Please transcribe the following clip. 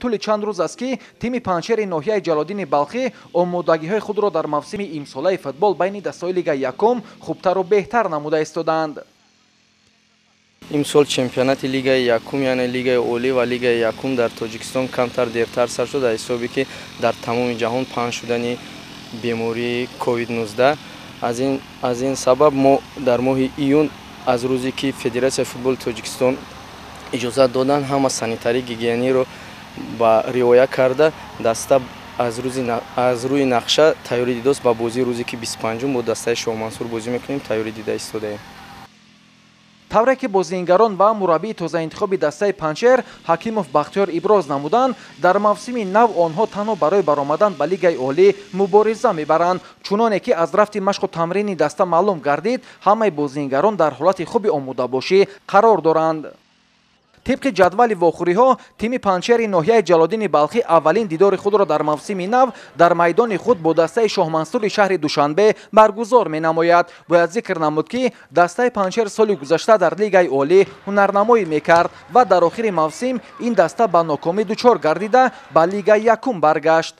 طول چند روز است که تیم پنچر ناحیه جلالدین بلخی آمادگی‌های خود را در موسم امساله فوتبال بین دسته‌های لیگ یکم خوبتر و بهتر نموده ایستادند. امسال چمپیونات لیگ یکم یعنی لیگ اولی و لیگ یکم در تاجیکستان کمتر دیرتر سر شد، در حسابی که در تمام جهان پنهان شدن بیماری کووید 19 از این سبب ما در ماه ایون از روزی که فدراسیون فوتبال تاجیکستان اجازه دادن همه سانیتاری گیگیانی رو با رعایت کرده دسته از روی نقشه تیاری دیده است. با بازی روزی که 25 با دسته شاه منصور بازی میکنیم تیاری دیده ایستاده ایم. طوری که بازیگران و مربی تازه انتخاب دسته پنچر حکیموف بختیار ابراز نمودند در موسم نو آنها تنها برای برآمدن به لیگ عالی مبارزه میبرند، چنانه که از رفت مشق و تمرین دسته معلوم گردید همه بازیگران در حالت خوب آماده باشی قرار دارند. طبق جدول واخوری‌ها تیم پنچر ناحیه جلالدین بلخی اولین دیدار خود را در موسم نو در میدان خود با دسته شاه منصور شهر دوشنبه برگزار می‌نماید. باید ذکر نمود که دسته پنچر سال گذشته در لیگ عالی هنرنمایی می‌کرد و در آخر موسم این دسته به ناکامی دچار گردیده به لیگ یکم برگشت.